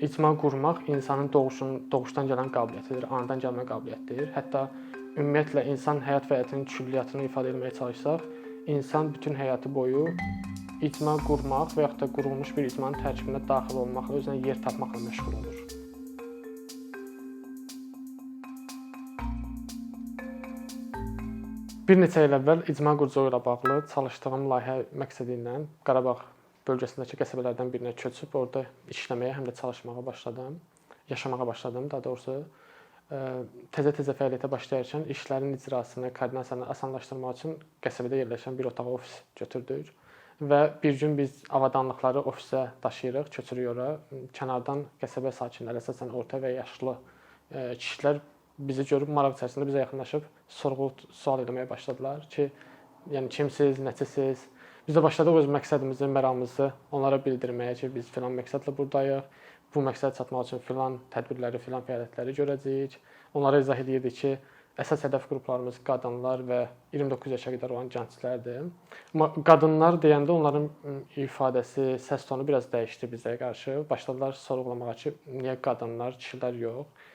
icma qurmaq insanın doğuşdan gələn qabiliyyətidir, anadan gəlmə qabiliyyətidir. Hətta ümumiyyətlə insan həyat fəaliyyətinin külliyyatını ifadə etməyə çalışsaq, insan bütün həyatı boyu icma qurmaq və yaxud da qurulmuş bir icmanın tərkibinə daxil olmaqla, özünə yer tapmaqla məşğul olur. Bir neçə il əvvəl icma quruculuğu ilə bağlı çalışdığım layihə məqsədi ilə Qarabağ bölgəsindəki qəsəbələrdən birinə köçüb orada işləməyə, həm də çalışmağa başladım, yaşamağa başladım daha doğrusu. Təzə fəaliyyətə başlayarkən işlərin icrasını, koordinasiyanı asanlaşdırmaq üçün qəsəbədə yerləşən bir otaq ofis götürdük və bir gün biz avadanlıqları ofisə daşıyırıq, köçürük ora. Kənardan qəsəbə sakinləri, əsasən orta və yaşlı kişilər bizi görüb maraq içərisində bizə yaxınlaşıb sual etməyə başladılar ki, yəni kimsiz, nəçisiz? Biz də başladıq öz məqsədimizi, məramımızı onlara bildirməyə ki, biz filan məqsədlə buradayıq. Bu məqsədə çatmaq üçün filan tədbirləri, filan fəaliyyətləri görəcəyik. Onlara izah edirdik ki, əsas hədəf qruplarımız qadınlar və 29 yaşa qədər olan gənclərdir. Amma qadınlar deyəndə onların ifadəsi, səs tonu biraz dəyişdi bizə qarşı. Başladılar sorğulamağa ki, niyə qadınlar, kişilər yox?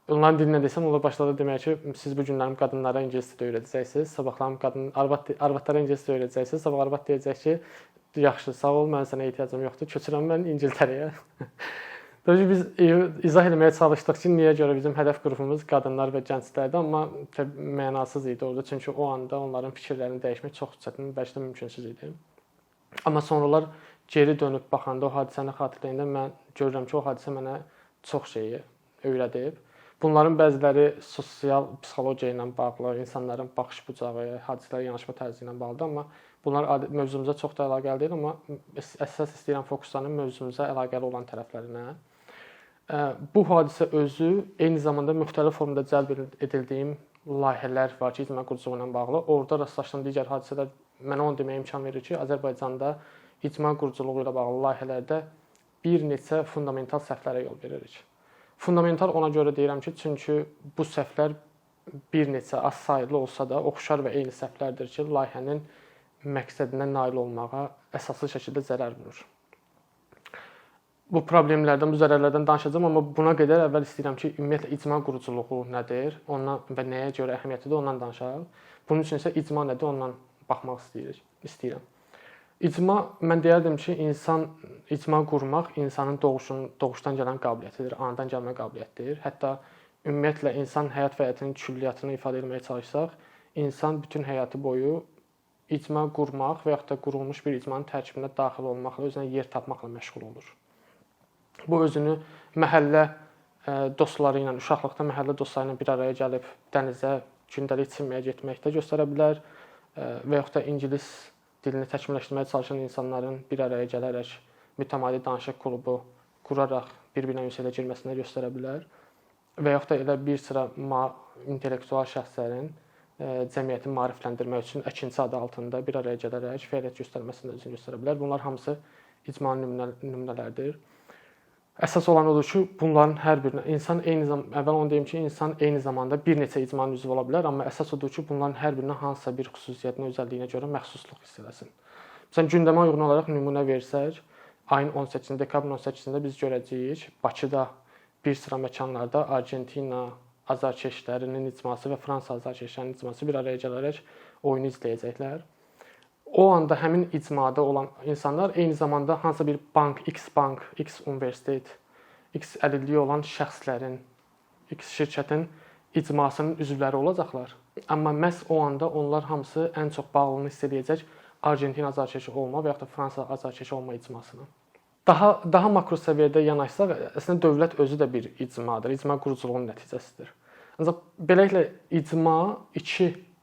Onların dilinə desəm, onlar başladı demək ki, siz bu günlərim qadınlara ingilis dili öyrədəcəksiniz, sabahlarım arvadlara ingilis dili öyrədəcəksiniz, sabah arvad deyəcək ki, yaxşı, sağ ol, mən sənə ehtiyacım yoxdur, köçürəm mən İngiltərəyə. Təbii ki, biz izah etməyə çalışdıq ki, niyə görə bizim hədəf qrupumuz qadınlar və gənclərdir, amma mənasız idi orada, çünki o anda onların fikirlərini dəyişmək çox çətin, bəlkə də mümkünsüz idi. Amma sonralar geri dönüb baxanda, o hadisəni xatırlayanda mən görürəm ki, o hadisə mənə çox şeyi öyrədib. Bunların bəziləri sosial psixologiya ilə bağlı, insanların baxış bucağı, hadisələrə yanaşma tərzi ilə bağlıdır, amma bunlar mövzumuza çox da əlaqəli deyil, amma əsas istəyirəm fokuslanım mövzumuza əlaqəli olan tərəflərinə. Bu hadisə özü eyni zamanda müxtəlif formada cəlb edildiyim layihələr var ki, icma quruculuğu ilə bağlı. Orada rastlaşdığım digər hadisələr mənə onu deməyə imkan verir ki, Azərbaycanda icma quruculuğu ilə bağlı layihələrdə bir neçə fundamental səhvlərə yol veririk. Fundamental ona görə deyirəm ki, çünki bu səhvlər bir neçə az sayılı olsa da oxşar və eyni səhvlərdir ki, layihənin məqsədinə nail olmağa əsaslı şəkildə zərər vurur. Bu problemlərdən, bu zərərlərdən danışacağam, amma buna qədər əvvəl istəyirəm ki, ümumiyyətlə icma quruculuğu nədir, ondan və nəyə görə əhəmiyyətlidir, ondan danışaq. Bunun üçün isə icma nədir, ondan baxmaq istəyirəm. İcma, mən deyərdim ki, icma qurmaq insanın doğuşdan gələn qabiliyyətidir, anadan gəlmə qabiliyyətidir. Hətta ümumiyyətlə insan həyat fəaliyyətinin külliyyatını ifadə etməyə çalışsaq, insan bütün həyatı boyu icma qurmaq və yaxud da qurulmuş bir icmanın tərkibinə daxil olmaqla, özünə yer tapmaqla məşğul olur. Bu özünü məhəllə dostları ilə, uşaqlıqda məhəllə dostları ilə bir araya gəlib dənizə, gündəlik çimməyə getməkdə göstərə bilər və yaxud da ingilis dilini təkmilləşdirməyə çalışan insanların bir araya gələrək mütəmadi danışıq klubu quraraq bir-birinə ünsiyyətə girməsinə göstərə bilər və yaxud da elə bir sıra intellektual şəxslərin cəmiyyəti maarifləndirmək üçün əkinçi adı altında bir araya gələrək fəaliyyət göstərməsində özünü göstərə bilər. Bunlar hamısı icmanın nümunələrdir. Əsas olan odur ki, bunların hər birinə əvvəl onu deyim ki, insan eyni zamanda bir neçə icmanın üzvü ola bilər, amma əsas odur ki, bunların hər birinə hansısa bir xüsusiyyətinə, özəlliyinə görə məxsusluq hiss eləsin. Məsələn, gündəmə uyğun olaraq nümunə versək, ayın 18-də, dekabrın 18-də biz görəcəyik Bakıda bir sıra məkanlarda Argentina azarkeşlərinin icması və Fransa azarkeşlərinin icması bir araya gələrək oyunu izləyəcəklər. O anda həmin icmada olan insanlar eyni zamanda hansısa bir bank, X universitet, X əlilliyi olan şəxslərin, X şirkətin icmasının üzvləri olacaqlar. Amma məhz o anda onlar hamısı ən çox bağlılığını hiss edəcək Argentina azarkeşi olma və yaxud da Fransa azarkeşi olma icmasına. Daha makro səviyyədə yanaşsaq, əslində dövlət özü də bir icmadır, icma quruculuğunun nəticəsidir. Ancaq beləliklə icma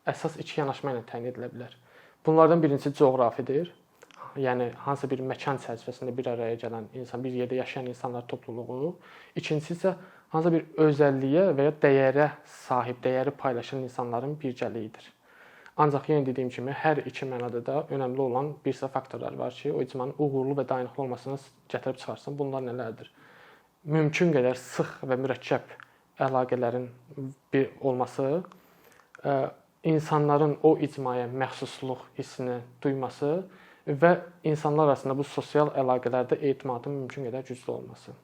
əsas iki yanaşma ilə təyin edilə bilər. Bunlardan birincisi coğrafidir. Yəni hansısa bir məkan çərçivəsində bir araya gələn insan, bir yerdə yaşayan insanlar topluluğu. İkincisi isə hansısa bir özəlliyə və ya dəyərə sahib, dəyəri paylaşan insanların birgəliyidir. Ancaq yenə dediyim kimi hər iki mənada da önəmli olan bir sıra faktorlar var ki, o icmanın uğurlu və dayanıqlı olmasını gətirib çıxarsın. Bunlar nələrdir? Mümkün qədər sıx və mürəkkəb əlaqələrin olması, insanların o icmaya məxsusluq hissini duyması və insanlar arasında bu sosial əlaqələrdə etimadın mümkün qədər güclü olması.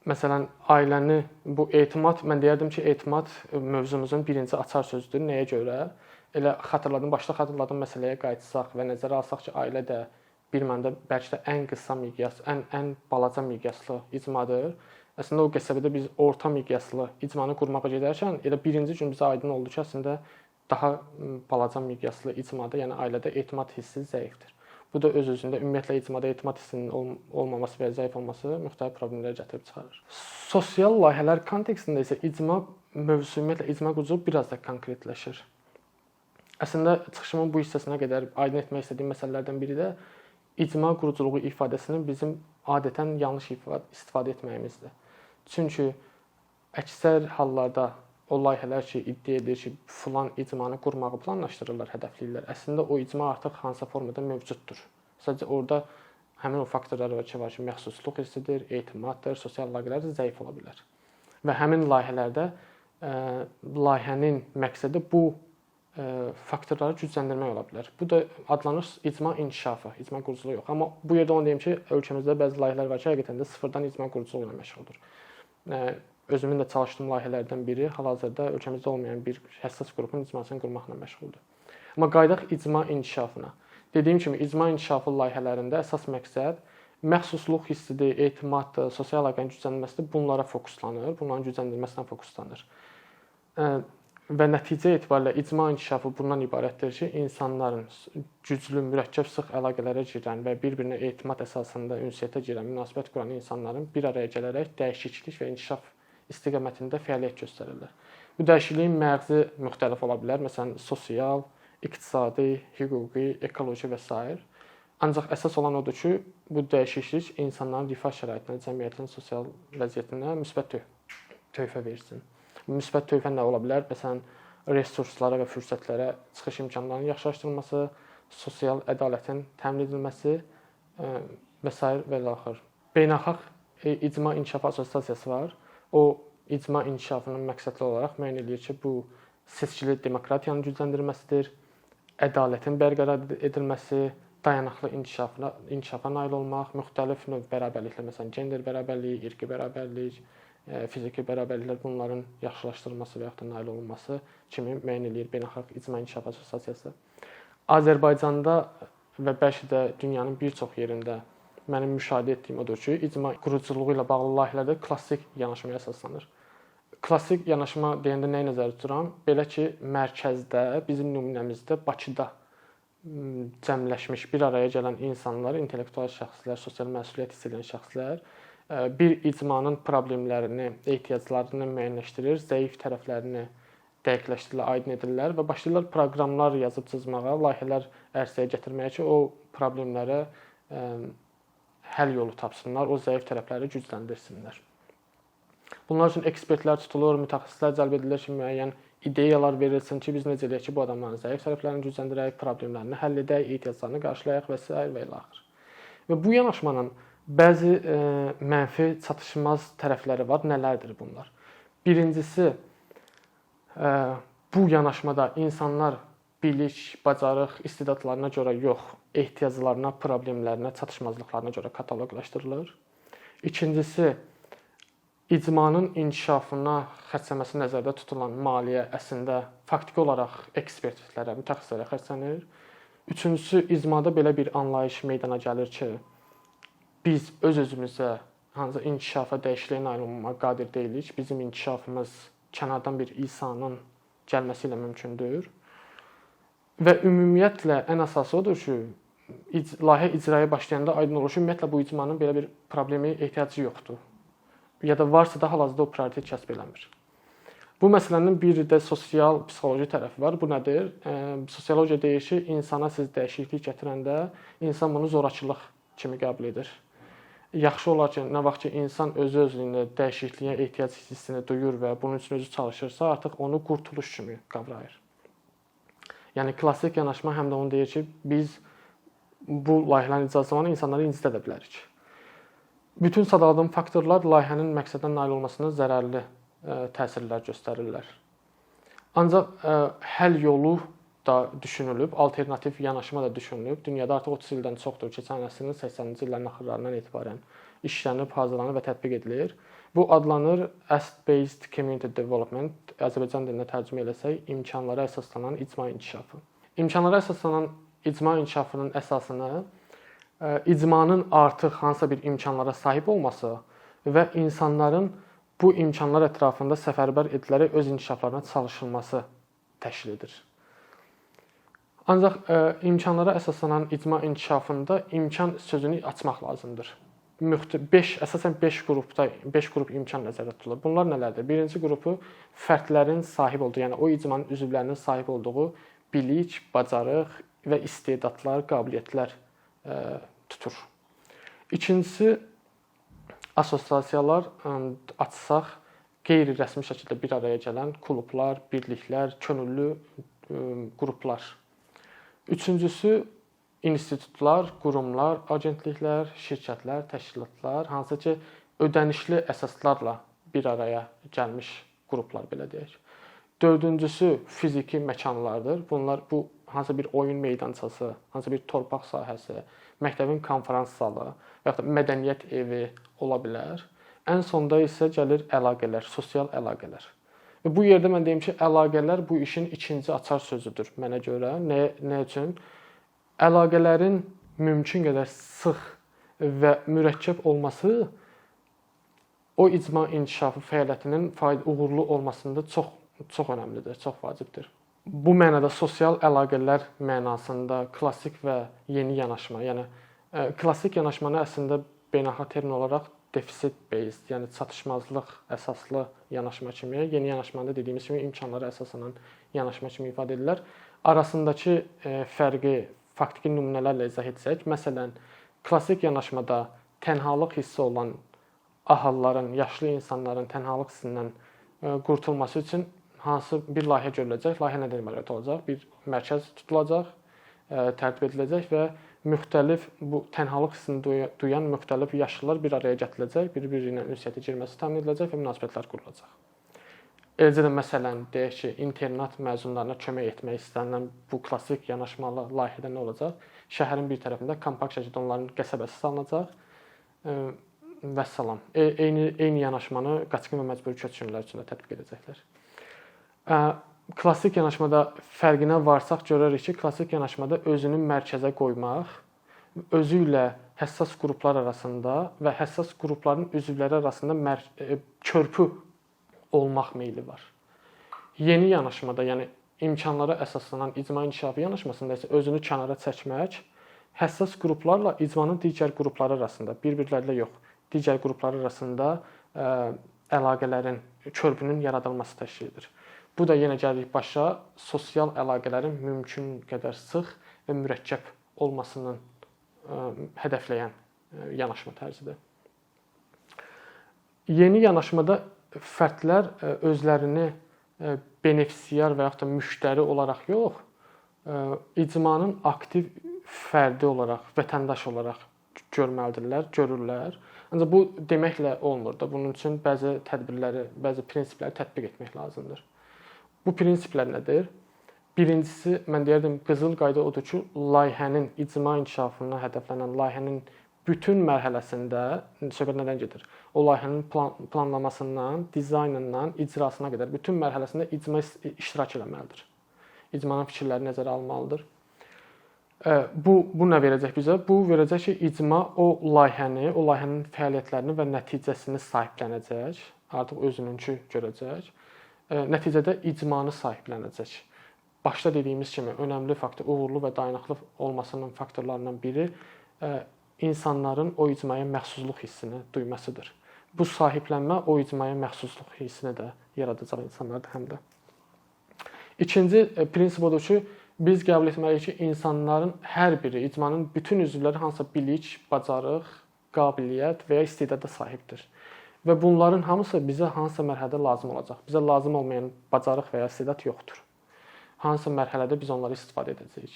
Məsələn, ailəni, bu etimad, mən deyərdim ki, etimad mövzumuzun birinci açar sözüdür. Nəyə görə? Elə başda xatırladım məsələyə qayıtsaq və nəzərə alsaq ki, ailə də bir məndə bəlkə də ən qısa miqyas, ən balaca miqyaslı icmadır. Əslində o qəsəbədə biz orta miqyaslı icmanı qurmağa gedərkən elə birinci gün bizə aydın oldu ki, əslində daha balaca miqyaslı icmada, yəni ailədə etimad hissi zəifdir. Bu da öz-özündə ümumiyyətlə icmada etimad hissinin olmaması və zəif olması müxtəlif problemlər gətirib çıxarır. Sosial layihələr kontekstində isə icma mövzusu, ümumiyyətlə icma quruculuğu biraz da konkretləşir. Əslində çıxışımın bu hissəsinə qədər aydın etmək istədiyim məsələlərdən biri də icma quruculuğu ifadəsini bizim adətən yanlış istifadə etməyimizdir. Çünki əksər hallarda o layihələr ki, iddia edir ki, filan icmanı qurmağı planlaşdırırlar, hədəfləyirlər. Əslində o icma artıq hansısa formada mövcuddur. Sadəcə orada həmin o faktorlar var ki, məxsusluq hissidir, etimaddır, sosial əlaqələr zəif ola bilər. Və həmin layihələrdə layihənin məqsədi bu faktorları gücləndirmək ola bilər. Bu da adlanır icma inkişafı, icma quruculuğu yox. Amma bu yerdə onu deyim ki, ölkəmizdə bəzi layihələr var ki, həqiqətən də sıfırdan icma quruculuğu ilə məşğuldur. Özümün də çalışdığım layihələrdən biri hal-hazırda ölkəmizdə olmayan bir həssas qrupun icmasını qurmaqla məşğuldur. Amma qayıdaq icma inkişafına. Dediyim kimi, icma inkişafı layihələrində əsas məqsəd məxsusluq hissidir, etimaddır, sosial əlaqənin gücləndirilməsidir. Bunlara fokuslanır, bunların gücləndirilməsinə fokuslanır. Və nəticə etibarilə icma inkişafı bundan ibarətdir ki, insanların güclü, mürəkkəb, sıx əlaqələrə girən və bir-birinə etimad əsasında ünsiyyətə girən, münasibət quran insanların bir araya gələrək dəyişiklik və inkişaf istiqamətində fəaliyyət göstərirlər. Bu dəyişikliyin məğzi müxtəlif ola bilər. Məsələn, sosial, iqtisadi, hüquqi, ekoloji və s. Ancaq əsas olan odur ki, bu dəyişiklik insanların rifah şəraitinə, cəmiyyətin sosial vəziyyətinə müsbət töhfə versin. Müsbət töhfə nə ola bilər? Məsələn, resurslara və fürsətlərə çıxış imkanlarının yaxşılaşdırılması, sosial ədalətin təmin edilməsi və s. və axır. Beynəlxalq İcma İnkişafı Assosiasiyası var. O icma inkişafının məqsədli olaraq müəyyən edir ki, bu seçkili demokratiyanın gücləndirilməsidir, ədalətin bərqərar edilməsi, dayanıqlı inkişafa nail olmaq, müxtəlif növ bərabərliklər, məsələn, gender bərabərliyi, irqi bərabərlik, fiziki bərabərliklər, bunların yaxşılaşdırılması və yaxud da nail olunması kimi müəyyən edir Beynəlxalq İcma İnkişafı Assosiasiyası. Azərbaycanda və bəlkə də dünyanın bir çox yerində mənim müşahidə etdiyim odur ki, icma quruculuğu ilə bağlı layihələrdə klassik yanaşmaya əsaslanır. Klassik yanaşma deyəndə nəyi nəzərdə tuturam? Belə ki, mərkəzdə, bizim nümunəmizdə Bakıda cəmləşmiş, bir araya gələn insanlar, intellektual şəxslər, sosial məsuliyyət hiss edən şəxslər bir icmanın problemlərini, ehtiyaclarını müəyyənləşdirir, zəif tərəflərini dəqiqləşdirirlər, aydın edirlər və başlayırlar proqramlar yazıb çizməyə, layihələr ərsəyə gətirməyə ki, o problemlərə həll yolu tapsınlar, o zəif tərəfləri gücləndirsinlər. Bunlar üçün ekspertlər tutulur, mütəxəssislər cəlb edilir ki, müəyyən ideyalar verilsin ki, biz necə eləyək ki, bu adamların zəif tərəflərini gücləndirək, problemlərini həll edək, ehtiyaclarını qarşılayaq və s. və ilə axır. Və bu yanaşmanın bəzi mənfi çatışmaz tərəfləri var. Nələrdir bunlar? Birincisi, bu yanaşmada insanlar bilik, bacarıq, istedadlarına görə yox, ehtiyaclarına, problemlərinə, çatışmazlıqlarına görə kataloqlaşdırılır. İkincisi, icmanın inkişafına xərcləməsi nəzərdə tutulan maliyyə əslində faktiki olaraq ekspertlərə, mütəxəssislərə xərclənir. Üçüncüsü, icmada belə bir anlayış meydana gəlir ki, biz öz-özümüzə hansısa inkişafa, dəyişikliyə nail olmağa qadir deyilik. Bizim inkişafımız kənardan bir İsa'nın gəlməsi ilə mümkündür. Və ümumiyyətlə ən əsası odur ki, layihə icraya başlayanda aydın olur ki, ümumiyyətlə bu icmanın belə bir problemi, ehtiyacı yoxdur. Ya da varsa da hal-hazırda o prioritet kəsb eləmir. Bu məsələnin bir də sosial, psixoloji tərəfi var. Bu nədir? Sosiologiya deyir ki, insana siz dəyişiklik gətirəndə insan bunu zorakılıq kimi qəbul edir. Yaxşı olar ki, nə vaxt ki, insan özü-özlüyündə dəyişikliyə ehtiyac hissini duyur və bunun üçün özü çalışırsa, artıq onu qurtuluş kimi qavrayır. Yəni, klassik yanaşma həm də onu deyir ki, biz bu layihələrin icrası zamanı insanları incidə də bilərik. Bütün sadaladığım faktorlar layihənin məqsədinə nail olmasına zərərli təsirlər göstərirlər. Ancaq həll yolu da düşünülüb, alternativ yanaşma da düşünülüb. Dünyada artıq 30 ildən çoxdur, keçən əsrin 80-ci illərin axırlarından etibarən işlənib, hazırlanıb və tətbiq edilir. Bu adlanır Asset-Based Community Development, Azərbaycan dilində tərcümə etsək, imkanlara əsaslanan icma inkişafı. İmkanlara əsaslanan icma inkişafının əsasını icmanın artıq hansısa bir imkanlara sahib olması və insanların bu imkanlar ətrafında səfərbər edilərək öz inkişaflarına çalışılması təşkil edir. Ancaq imkanlara əsaslanan icma inkişafında imkan sözünü açmaq lazımdır. Əsasən 5 qrup imkan nəzərdə tutulur. Bunlar nələrdir? Birinci qrupu fərdlərin sahib olduğu, yəni o icmanın üzvlərinin sahib olduğu bilik, bacarıq və istedadlar, qabiliyyətlər tutur. İkincisi, assosiasiyalar açsaq, qeyri-rəsmi şəkildə bir araya gələn klublar, birliklər, könüllü qruplar. Üçüncüsü, institutlar, qurumlar, agentliklər, şirkətlər, təşkilatlar, hansı ki, ödənişli əsaslarla bir araya gəlmiş qruplar, belə deyək. Dördüncüsü, fiziki məkanlardır. Bunlar bu hansı bir oyun meydançası, hansı bir torpaq sahəsi, məktəbin konfrans zalı və ya da mədəniyyət evi ola bilər. Ən sonda isə gəlir əlaqələr, sosial əlaqələr. Bu yerdə mən deyim ki, əlaqələr bu işin ikinci açar sözüdür mənə görə. Nə üçün? Əlaqələrin mümkün qədər sıx və mürəkkəb olması o icma inkişafı fəaliyyətinin uğurlu olmasında çox önəmlidir, çox vacibdir. Bu mənada sosial əlaqələr mənasında klassik və yeni yanaşma, yəni klassik yanaşmanı əslində beynəlxalq termin olaraq deficit based, yəni çatışmazlıq əsaslı yanaşma kimi, yeni yanaşmada dediyimiz kimi imkanlara əsaslanan yanaşma kimi ifadə edilir. Arasındakı fərqi faktiki nümunələrlə izah etsək, məsələn, klassik yanaşmada tənhalıq hissi olan ahılların, yaşlı insanların tənhalıq hissindən qurtulması üçün hansı bir layihə görüləcək, layihə nədən ibarət olacaq? Bir mərkəz tutulacaq, tərtib ediləcək və müxtəlif bu tənhalıq hissini duyan müxtəlif yaşlılar bir araya gətiriləcək, bir-biri ilə ünsiyyətə girməsi təmin ediləcək və münasibətlər qurulacaq. Eləcə də məsələn, deyək ki, internat məzunlarına kömək etmək istənilən bu klassik yanaşmalı layihədə nə olacaq? Şəhərin bir tərəfində kompakt şəkildə onların qəsəbəsi salınacaq və salam. Eyni yanaşmanı qaçqın və məcburi köçkünlər üçün də tətbiq edəcəklər. Klassik yanaşmada fərqinə varsaq görərik ki, klassik yanaşmada özünü mərkəzə qoymaq, özü ilə həssas qruplar arasında və həssas qrupların üzvləri arasında körpü olmaq meyli var. Yeni yanaşmada, yəni imkanlara əsaslanan icma inkişafı yanaşmasında isə özünü kənara çəkmək, həssas qruplarla icmanın digər qrupları arasında, bir-birlərlə yox, digər qruplar arasında əlaqələrin, körpünün yaradılması təşkil edir. Bu da yenə gəlirik başa, sosial əlaqələrin mümkün qədər sıx və mürəkkəb olmasını hədəfləyən yanaşma tərzidir. Yeni yanaşmada fərdlər özlərini benefisiar və yaxud da müştəri olaraq yox, icmanın aktiv fərdi olaraq, vətəndaş olaraq görürlər. Ancaq bu deməklə olmur da. Bunun üçün bəzi tədbirləri, bəzi prinsipləri tətbiq etmək lazımdır. Bu prinsiplər nədir? Birincisi, mən deyərdim, qızıl qayda odur ki, layihənin icma inkişafına hədəflənən layihənin bütün mərhələsində söhbət nədən gedir? O layihənin planlamasından, dizaynından, icrasına qədər bütün mərhələsində icma iştirak etməlidir. İcmanın fikirləri nəzərə alınmalıdır. Bu nə verəcək bizə? Bu verəcək ki, icma o layihənin fəaliyyətlərini və nəticəsini sahiblənəcək, artıq özününkü görəcək. Nəticədə icmanı sahiblənəcək. Başda dediyimiz kimi önəmli faktor, uğurlu və dayanıqlı olmasının faktorlarından biri insanların o icmaya məxsusluq hissini duymasıdır. Bu sahiblənmə o icmaya məxsusluq hissini də yaradacaq insanlarda həm də. İkinci prinsip odur ki, biz qəbul etməliyik ki, insanların hər biri, icmanın bütün üzvləri hansısa bilik, bacarıq, qabiliyyət və ya istedada sahibdir. Və bunların hamısı bizə hansısa mərhələdə lazım olacaq. Bizə lazım olmayan bacarıq və ya istedad yoxdur. Hansısa mərhələdə biz onları istifadə edəcəyik.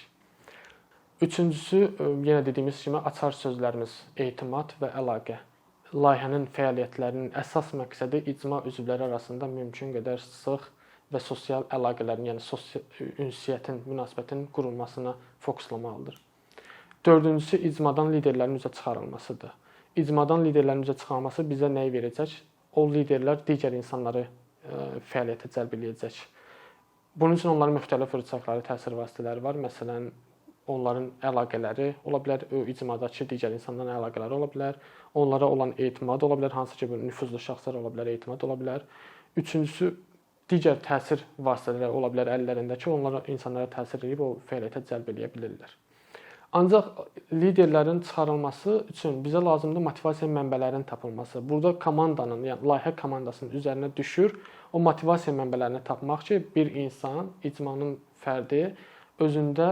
Üçüncüsü, yenə dediyimiz kimi açar sözlərimiz etimad və əlaqə. Layihənin fəaliyyətlərinin əsas məqsədi icma üzvləri arasında mümkün qədər sıx və sosial əlaqələrin, yəni ünsiyyətin, münasibətin qurulmasına fokuslamalıdır. Dördüncüsü icmadan liderlərin üzə çıxarılmasıdır. İcmadan liderlərin üzə çıxarılması bizə nəyi verəcək? O liderlər digər insanları fəaliyyətə cəlb edəcək. Bunun üçün onların müxtəlif fırsatları, təsir vasitələri var. Məsələn, onların əlaqələri ola bilər, o icmadakı digər insanlarla əlaqələri ola bilər. Onlara olan etimad ola bilər, hansı ki, nüfuzlu şəxslər ola bilər, etimad ola bilər. Üçüncüsü, digər təsir vasitələri ola bilər əllərindəki, onlara insanlara təsir edib o fəaliyyətə cəlb edə bilirlər. Ancaq liderlərin çıxarılması üçün bizə lazımdır motivasiya mənbələrinin tapılması. Burada komandanın, yəni layihə komandasının üzərinə düşür o motivasiya mənbələrini tapmaq ki, bir insan, icmanın fərdi özündə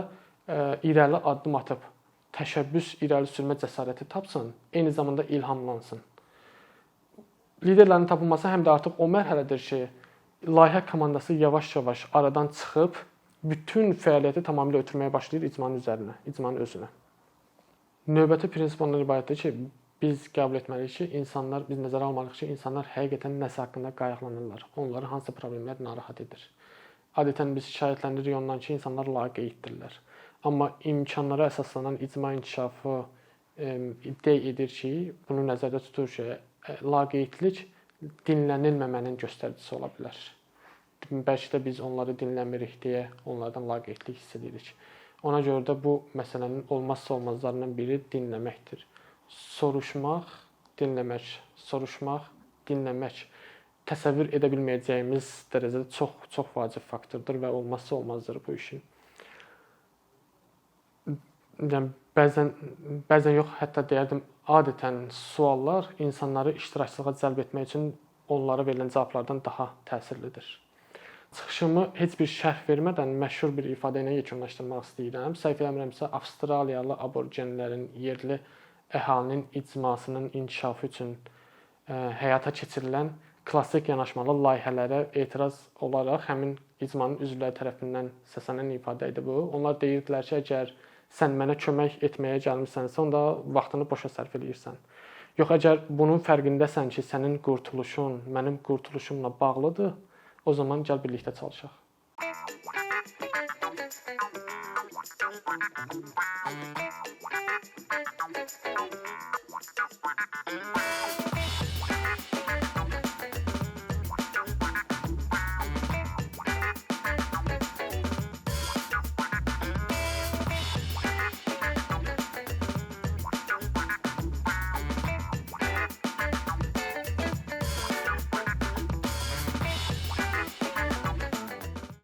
irəli addım atıb, təşəbbüs, irəli sürmə cəsarəti tapsın, eyni zamanda ilhamlansın. Liderlərin tapılması həm də artıq o mərhələdir ki, layihə komandası yavaş-yavaş aradan çıxıb, bütün fəaliyyəti tamamilə ötürməyə başlayır icmanın üzərinə, icmanın özünə. Növbəti prinsip ondan ibarətdir ki, biz qəbul etməliyik ki, biz nəzərə almalıyıq ki, insanlar həqiqətən nəsə haqqında qayğılanırlar. Onları hansı problemlər narahat edir. Adətən biz şikayətləndiririk ondan ki, insanlar laqeyddirlər. Amma imkanlara əsaslanan icma inkişafı iddia edir ki, bunu nəzərdə tutur ki, laqeydlik dinlənilməmənin göstəricisi ola bilər. Bəlkə də biz onları dinləmirik deyə onlardan laqeydlik hiss edirik. Ona görə də bu məsələnin olmazsa olmazlarından biri dinləməkdir. Soruşmaq, dinləmək, soruşmaq, dinləmək təsəvvür edə bilməyəcəyimiz dərəcədə çox vacib faktordur və olmazsa olmazdır bu işin. Yəni bəzən yox, hətta deyərdim, adətən suallar insanları iştirakçılığa cəlb etmək üçün onlara verilən cavablardan daha təsirlidir. Çıxışımı heç bir şərh vermədən məşhur bir ifadə ilə yekunlaşdırmaq istəyirəm. Səhv eləmirəmsə, Avstraliyalı aborgenlərin, yerli əhalinin icmasının inkişafı üçün həyata keçirilən klassik yanaşmalı layihələrə etiraz olaraq həmin icmanın üzvləri tərəfindən səslənən ifadə idi bu. Onlar deyirdilər ki, əgər sən mənə kömək etməyə gəlmisənsə, onda vaxtını boşa sərf edirsən. Yox, əgər bunun fərqindəsən ki, sənin qurtuluşun mənim qurtuluşumla bağlıdır, o zaman gəl birlikdə çalışaq.